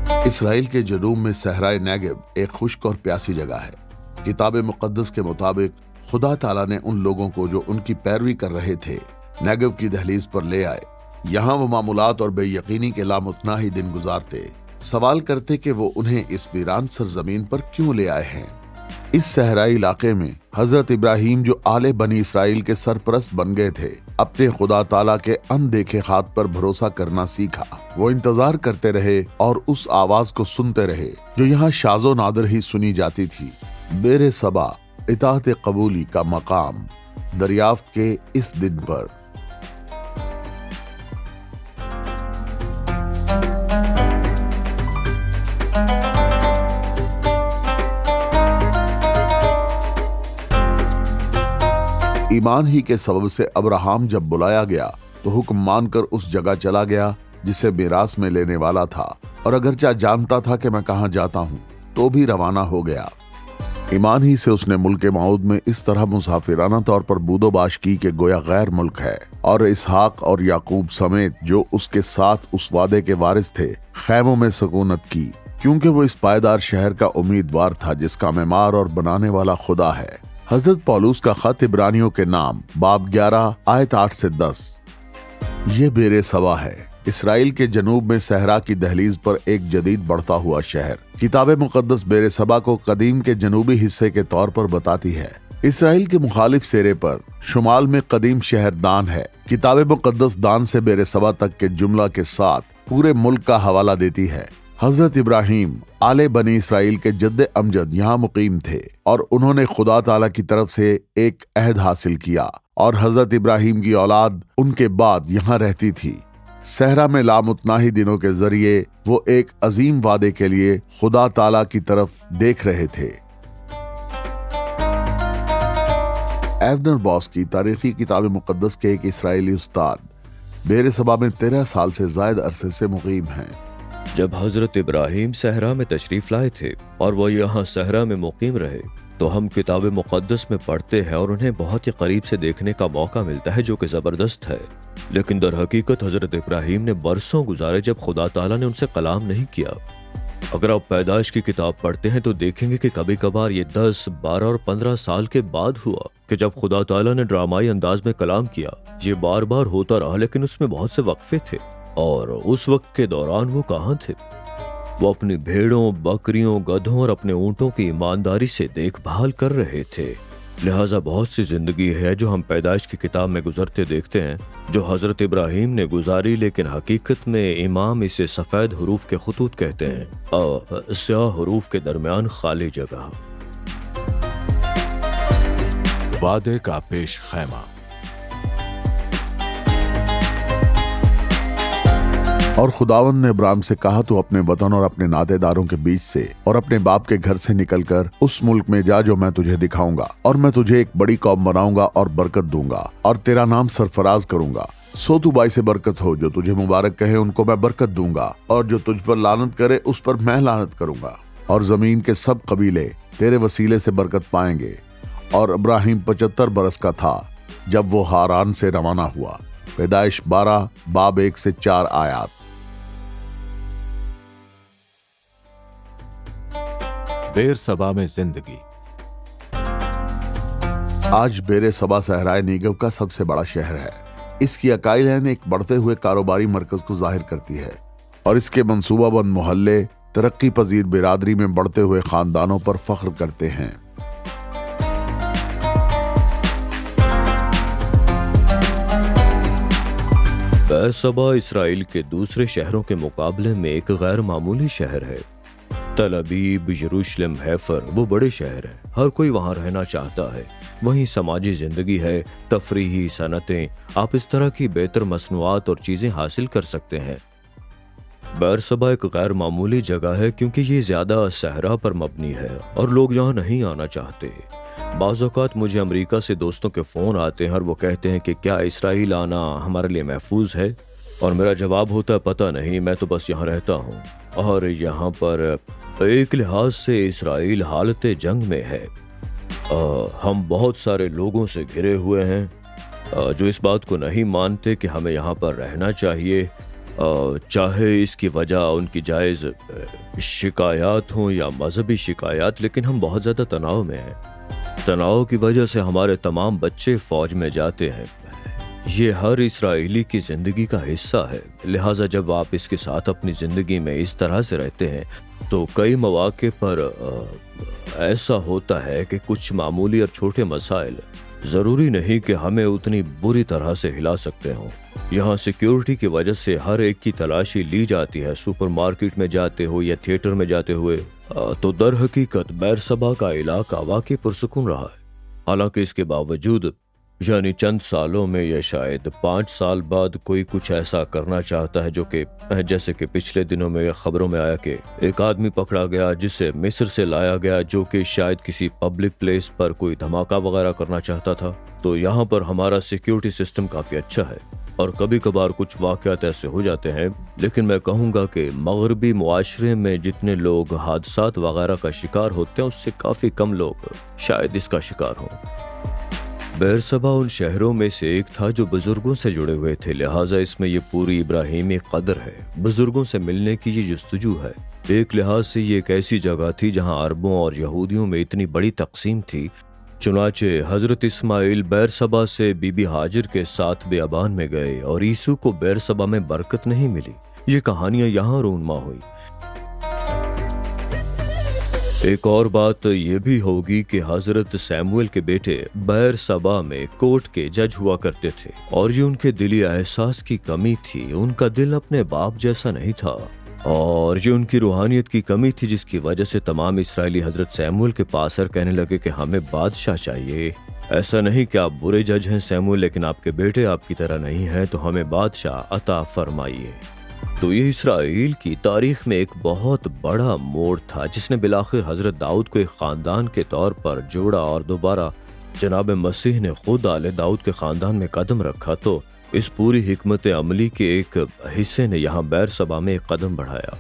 اسرائیل کے جنوب میں صحرائے نیگو ایک خشک اور پیاسی جگہ ہے۔ کتاب مقدس کے مطابق خدا تعالیٰ نے ان لوگوں کو جو ان کی پیروی کر رہے تھے نیگو کی دہلیز پر لے آئے۔ یہاں وہ معمولات اور بے یقینی کے لامتناہی دن گزارتے، سوال کرتے کہ وہ انہیں اس ویران سرزمین پر کیوں لے آئے ہیں۔ اس صحرائی علاقے میں حضرت ابراہیم جو آل بنی اسرائیل کے سرپرست بن گئے تھے، اپنے خدا تعالیٰ کے اندیکھے ہاتھ پر بھروسہ کرنا سیکھا۔ وہ انتظار کرتے رہے اور اس آواز کو سنتے رہے جو یہاں شاذ و نادر ہی سنی جاتی تھی۔ بیر سبا، اطاعت قبولی کا مقام، دریافت کے اس دن پر۔ ایمان ہی کے سبب سے ابراہام جب بلایا گیا تو حکم مان کر اس جگہ چلا گیا جسے میراث میں لینے والا تھا، اور اگرچہ جانتا تھا کہ میں کہاں جاتا ہوں تو بھی روانہ ہو گیا۔ ایمان ہی سے اس نے ملک موعود میں اس طرح مسافرانہ طور پر بود و باش کی کہ گویا غیر ملک ہے، اور اسحاق اور یعقوب سمیت جو اس کے ساتھ اس وعدے کے وارث تھے خیموں میں سکونت کی، کیونکہ وہ اس پائیدار شہر کا امیدوار تھا جس کا معمار اور بنانے والا خدا ہے۔ حضرت پولس کا خط عبرانیوں کے نام، باب 11 آیت 8 سے 10۔ یہ بیر سبا ہے، اسرائیل کے جنوب میں صحرا کی دہلیز پر ایک جدید بڑھتا ہوا شہر۔ کتاب مقدس بیر سبا کو قدیم کے جنوبی حصے کے طور پر بتاتی ہے۔ اسرائیل کے مخالف سرے پر شمال میں قدیم شہر دان ہے۔ کتاب مقدس دان سے بیر سبا تک کے جملہ کے ساتھ پورے ملک کا حوالہ دیتی ہے۔ حضرت ابراہیم آل بنی اسرائیل کے جد امجد یہاں مقیم تھے، اور انہوں نے خدا تعالیٰ کی طرف سے ایک عہد حاصل کیا، اور حضرت ابراہیم کی اولاد ان کے بعد یہاں رہتی تھی۔ صحرا میں لامتناہی دنوں کے ذریعے وہ ایک عظیم وعدے کے لیے خدا تعالیٰ کی طرف دیکھ رہے تھے۔ ایونر باس کی تاریخی کتاب مقدس کے ایک اسرائیلی استاد بیر سبا میں 13 سال سے زائد عرصے سے مقیم ہیں۔ جب حضرت ابراہیم صحرا میں تشریف لائے تھے اور وہ یہاں صحرا میں مقیم رہے تو ہم کتاب مقدس میں پڑھتے ہیں اور انہیں بہت ہی قریب سے دیکھنے کا موقع ملتا ہے، جو کہ زبردست ہے۔ لیکن در حقیقت حضرت ابراہیم نے برسوں گزارے جب خدا تعالیٰ نے ان سے کلام نہیں کیا۔ اگر آپ پیدائش کی کتاب پڑھتے ہیں تو دیکھیں گے کہ کبھی کبھار یہ 10، 12 اور 15 سال کے بعد ہوا کہ جب خدا تعالیٰ نے ڈرامائی انداز میں کلام کیا۔ یہ بار بار ہوتا رہا، لیکن اس میں بہت سے وقفے تھے، اور اس وقت کے دوران وہ کہاں تھے؟ وہ اپنی بھیڑوں، بکریوں، گدھوں اور اپنے اونٹوں کی ایمانداری سے دیکھ بھال کر رہے تھے۔ لہٰذا بہت سی زندگی ہے جو ہم پیدائش کی کتاب میں گزرتے دیکھتے ہیں جو حضرت ابراہیم نے گزاری، لیکن حقیقت میں امام اسے سفید حروف کے خطوط کہتے ہیں، اور سیاہ حروف کے درمیان خالی جگہ۔ وعدے کا پیش خیمہ۔ اور خداوند نے ابراہیم سے کہا، تو اپنے وطن اور اپنے نادے داروں کے بیچ سے اور اپنے باپ کے گھر سے نکل کر اس ملک میں جا جو میں تجھے دکھاؤں گا، اور میں تجھے ایک بڑی قوم بناؤں گا اور برکت دوں گا، اور تیرا نام سرفراز کروں گا۔ سو تو بائی سے برکت ہو، جو تجھے مبارک کہے ان کو میں برکت دوں گا، اور جو تجھ پر لعنت کرے اس پر میں لعنت کروں گا، اور زمین کے سب قبیلے تیرے وسیلے سے برکت پائیں گے۔ اور ابراہیم 75 برس کا تھا جب وہ ہاران سے روانہ ہوا۔ پیدائش 12 باب 1 سے 4 آیات۔ بیر سبا میں زندگی۔ آج بیر سبا صحرائے نیگو کا سب سے بڑا شہر ہے۔ اس کی عقائد ایک بڑھتے ہوئے کاروباری مرکز کو ظاہر کرتی ہے، اور اس کے منصوبہ بند محلے ترقی پذیر برادری میں بڑھتے ہوئے خاندانوں پر فخر کرتے ہیں۔ بیر سبا اسرائیل کے دوسرے شہروں کے مقابلے میں ایک غیر معمولی شہر ہے۔ تل ابیب، یروشلم، حیفر وہ بڑے شہر ہیں، ہر کوئی وہاں رہنا چاہتا ہے۔ وہیں سماجی زندگی ہے، تفریحی صنعتیں، آپ اس طرح کی بہتر مصنوعات اور چیزیں حاصل کر سکتے ہیں۔ بیر سبا ایک غیر معمولی جگہ ہے کیونکہ یہ زیادہ صحرا پر مبنی ہے اور لوگ یہاں نہیں آنا چاہتے۔ بعض اوقات مجھے امریکہ سے دوستوں کے فون آتے ہیں اور وہ کہتے ہیں کہ کیا اسرائیل آنا ہمارے لیے محفوظ ہے؟ اور میرا جواب ہوتا ہے پتہ نہیں، میں تو بس یہاں رہتا ہوں، اور یہاں پر ایک لحاظ سے اسرائیل حالت جنگ میں ہے۔ ہم بہت سارے لوگوں سے گھرے ہوئے ہیں جو اس بات کو نہیں مانتے کہ ہمیں یہاں پر رہنا چاہیے، چاہے اس کی وجہ ان کی جائز شکایات ہوں یا مذہبی شکایات، لیکن ہم بہت زیادہ تناؤ میں ہیں۔ تناؤ کی وجہ سے ہمارے تمام بچے فوج میں جاتے ہیں۔ یہ ہر اسرائیلی کی زندگی کا حصہ ہے، لہٰذا جب آپ اس کے ساتھ اپنی زندگی میں اس طرح سے رہتے ہیں تو کئی مواقع پر ایسا ہوتا ہے کہ کچھ معمولی اور چھوٹے مسائل ضروری نہیں کہ ہمیں اتنی بری طرح سے ہلا سکتے ہوں۔ یہاں سیکیورٹی کی وجہ سے ہر ایک کی تلاشی لی جاتی ہے، سپر مارکیٹ میں جاتے ہو یا تھیٹر میں جاتے ہوئے۔ تو در حقیقت بیر سبا کا علاقہ واقعی پرسکون رہا ہے، حالانکہ اس کے باوجود یعنی چند سالوں میں یا شاید 5 سال بعد کوئی کچھ ایسا کرنا چاہتا ہے جو کہ جیسے کہ پچھلے دنوں میں خبروں میں آیا کہ ایک آدمی پکڑا گیا جسے مصر سے لایا گیا، جو کہ شاید کسی پبلک پلیس پر کوئی دھماکہ وغیرہ کرنا چاہتا تھا۔ تو یہاں پر ہمارا سیکیورٹی سسٹم کافی اچھا ہے، اور کبھی کبھار کچھ واقعات ایسے ہو جاتے ہیں، لیکن میں کہوں گا کہ مغربی معاشرے میں جتنے لوگ حادثات وغیرہ کا شکار ہوتے ہیں اس سے کافی کم لوگ شاید اس کا شکار ہوں۔ بیر سبا ان شہروں میں سے ایک تھا جو بزرگوں سے جڑے ہوئے تھے، لہٰذا اس میں یہ پوری ابراہیمی قدر ہے، بزرگوں سے ملنے کی یہ جستجو ہے۔ ایک لحاظ سے یہ ایک ایسی جگہ تھی جہاں عربوں اور یہودیوں میں اتنی بڑی تقسیم تھی، چنانچہ حضرت اسماعیل بیر سبا سے بی بی ہاجر کے ساتھ بیابان میں گئے اور عیسو کو بیر سبا میں برکت نہیں ملی۔ یہ کہانیاں یہاں رونما ہوئی۔ ایک اور بات یہ بھی ہوگی کہ حضرت سیموئل کے بیٹے بیر سبا میں کورٹ کے جج ہوا کرتے تھے، اور یہ ان کے دلی احساس کی کمی تھی، ان کا دل اپنے باپ جیسا نہیں تھا، اور یہ ان کی روحانیت کی کمی تھی، جس کی وجہ سے تمام اسرائیلی حضرت سیموئل کے پاس کہنے لگے کہ ہمیں بادشاہ چاہیے۔ ایسا نہیں کہ آپ برے جج ہیں سیموئل، لیکن آپ کے بیٹے آپ کی طرح نہیں ہیں، تو ہمیں بادشاہ عطا فرمائیے۔ تو یہ اسرائیل کی تاریخ میں ایک بہت بڑا موڑ تھا، جس نے بالآخر حضرت داؤد کو ایک خاندان کے طور پر جوڑا، اور دوبارہ جناب مسیح نے خود آل داؤد کے خاندان میں قدم رکھا۔ تو اس پوری حکمت عملی کے ایک حصے نے یہاں بیر سبا میں ایک قدم بڑھایا۔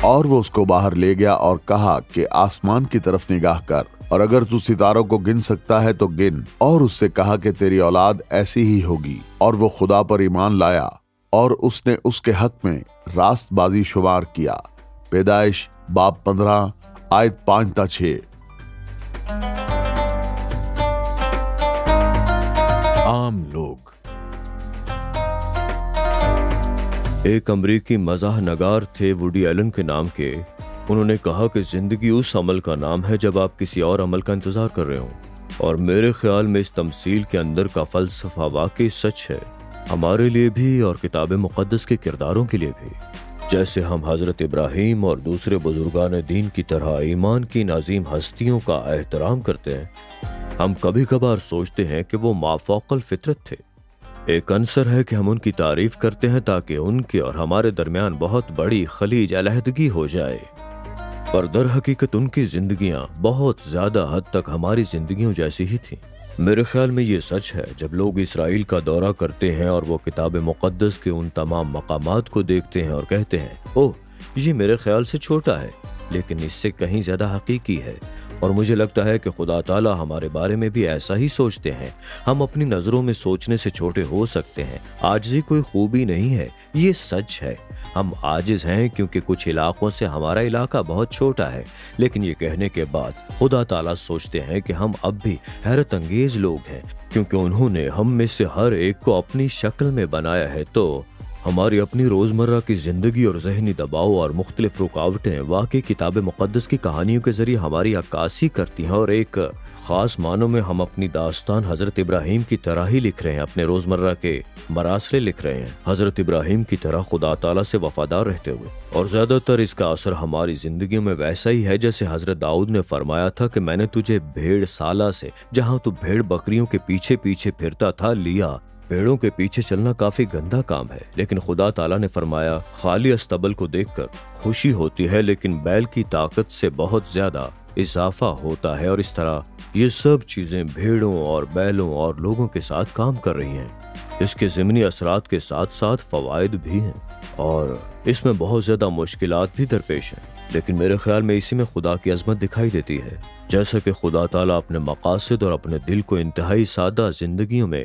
اور وہ اس کو باہر لے گیا اور کہا کہ آسمان کی طرف نگاہ کر، اور اگر تو ستاروں کو گن سکتا ہے تو گن، اور اس سے کہا کہ تیری اولاد ایسی ہی ہوگی۔ اور وہ خدا پر ایمان لایا، اور اس نے اس کے حق میں راست بازی شمار کیا۔ پیدائش باب 15 آیت 5 تا 6۔ عام لوگ۔ ایک امریکی مزاح نگار تھے ووڈی ایلن کے نام کے، انہوں نے کہا کہ زندگی اس عمل کا نام ہے جب آپ کسی اور عمل کا انتظار کر رہے ہوں، اور میرے خیال میں اس تمثیل کے اندر کا فلسفہ واقعی سچ ہے، ہمارے لیے بھی اور کتاب مقدس کے کرداروں کے لیے بھی۔ جیسے ہم حضرت ابراہیم اور دوسرے بزرگان دین کی طرح ایمان کی عظیم ہستیوں کا احترام کرتے ہیں، ہم کبھی کبھار سوچتے ہیں کہ وہ مافوق الفطرت تھے۔ ایک عنصر ہے کہ ہم ان کی تعریف کرتے ہیں تاکہ ان کے اور ہمارے درمیان بہت بڑی خلیج علیحدگی ہو جائے، پر در حقیقت ان کی زندگیاں بہت زیادہ حد تک ہماری زندگیوں جیسی ہی تھیں۔ میرے خیال میں یہ سچ ہے، جب لوگ اسرائیل کا دورہ کرتے ہیں اور وہ کتاب مقدس کے ان تمام مقامات کو دیکھتے ہیں اور کہتے ہیں اوہ یہ میرے خیال سے چھوٹا ہے لیکن اس سے کہیں زیادہ حقیقی ہے، اور مجھے لگتا ہے کہ خدا تعالیٰ ہمارے بارے میں بھی ایسا ہی سوچتے ہیں۔ ہم اپنی نظروں میں سوچنے سے چھوٹے ہو سکتے ہیں، عاجزی کوئی خوبی نہیں ہے، یہ سچ ہے۔ ہم عاجز ہیں کیونکہ کچھ علاقوں سے ہمارا علاقہ بہت چھوٹا ہے، لیکن یہ کہنے کے بعد خدا تعالیٰ سوچتے ہیں کہ ہم اب بھی حیرت انگیز لوگ ہیں، کیونکہ انہوں نے ہم میں سے ہر ایک کو اپنی شکل میں بنایا ہے۔ تو ہماری اپنی روزمرہ کی زندگی اور ذہنی دباؤ اور مختلف رکاوٹیں واقعی کتاب مقدس کی کہانیوں کے ذریعے ہماری عکاسی کرتی ہیں، اور ایک خاص معنوں میں ہم اپنی داستان حضرت ابراہیم کی طرح ہی لکھ رہے ہیں، اپنے روزمرہ کے مراسلے لکھ رہے ہیں، حضرت ابراہیم کی طرح خدا تعالیٰ سے وفادار رہتے ہوئے۔ اور زیادہ تر اس کا اثر ہماری زندگیوں میں ویسا ہی ہے جیسے حضرت داؤد نے فرمایا تھا کہ میں نے تجھے بھیڑ سالہ سے، جہاں تو بھیڑ بکریوں کے پیچھے پیچھے پھرتا تھا، لیا۔ بھیڑوں کے پیچھے چلنا کافی گندا کام ہے، لیکن خدا تعالیٰ نے فرمایا خالی استبل کو دیکھ کر خوشی ہوتی ہے، لیکن بیل کی طاقت سے بہت زیادہ اضافہ ہوتا ہے، اور اس طرح یہ سب چیزیں بھیڑوں اور بیلوں اور لوگوں کے ساتھ کام کر رہی ہیں۔ اس کے ضمنی اثرات کے ساتھ ساتھ فوائد بھی ہیں، اور اس میں بہت زیادہ مشکلات بھی درپیش ہیں، لیکن میرے خیال میں اسی میں خدا کی عظمت دکھائی دیتی ہے۔ جیسا کہ خدا تعالیٰ اپنے مقاصد اور اپنے دل کو انتہائی سادہ زندگیوں میں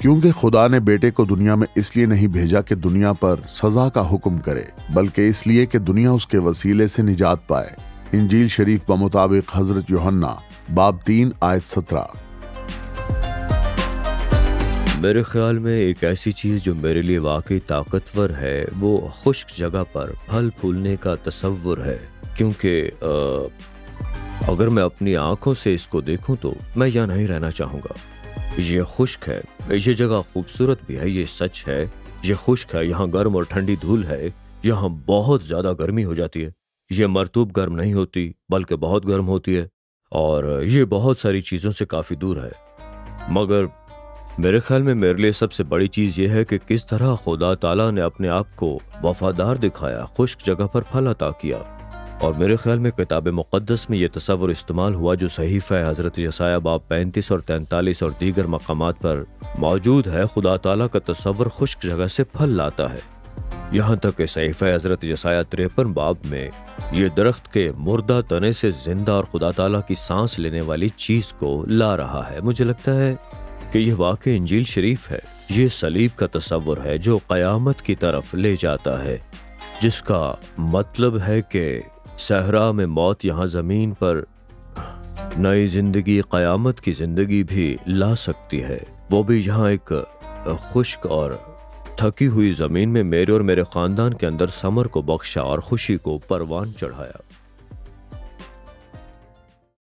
کیونکہ خدا نے بیٹے کو دنیا میں اس لیے نہیں بھیجا کہ دنیا پر سزا کا حکم کرے، بلکہ اس لیے کہ دنیا اس کے وسیلے سے نجات پائے۔ انجیل شریف بمطابق حضرت یوحنا باب 3 آیت 17۔ میرے خیال میں ایک ایسی چیز جو میرے لیے واقعی طاقتور ہے وہ خشک جگہ پر پھل پھولنے کا تصور ہے، کیونکہ اگر میں اپنی آنکھوں سے اس کو دیکھوں تو میں یہاں نہیں رہنا چاہوں گا۔ یہ خشک ہے، یہ جگہ خوبصورت بھی ہے، یہ سچ ہے، یہ خشک ہے، یہاں گرم اور ٹھنڈی دھول ہے، یہاں بہت زیادہ گرمی ہو جاتی ہے، یہ مرطوب گرم نہیں ہوتی بلکہ بہت گرم ہوتی ہے، اور یہ بہت ساری چیزوں سے کافی دور ہے۔ مگر میرے خیال میں میرے لیے سب سے بڑی چیز یہ ہے کہ کس طرح خدا تعالیٰ نے اپنے آپ کو وفادار دکھایا، خشک جگہ پر پھل عطا کیا۔ اور میرے خیال میں کتاب مقدس میں یہ تصور استعمال ہوا جو صحیفہ حضرت یسایہ باب 35 اور 43 اور دیگر مقامات پر موجود ہے۔ خدا تعالیٰ کا تصور خشک جگہ سے پھل لاتا ہے، یہاں تک کہ صحیفہ حضرت یسایہ 53 باب میں یہ درخت کے مردہ تنے سے زندہ اور خدا تعالیٰ کی سانس لینے والی چیز کو لا رہا ہے۔ مجھے لگتا ہے کہ یہ واقع انجیل شریف ہے، یہ صلیب کا تصور ہے جو قیامت کی طرف لے جاتا ہے، جس کا مطلب ہے کہ صحرا میں موت یہاں زمین پر نئی زندگی، قیامت کی زندگی بھی لا سکتی ہے، وہ بھی یہاں ایک خشک اور تھکی ہوئی زمین میں میرے اور میرے خاندان کے اندر ثمر کو بخشا اور خوشی کو پروان چڑھایا۔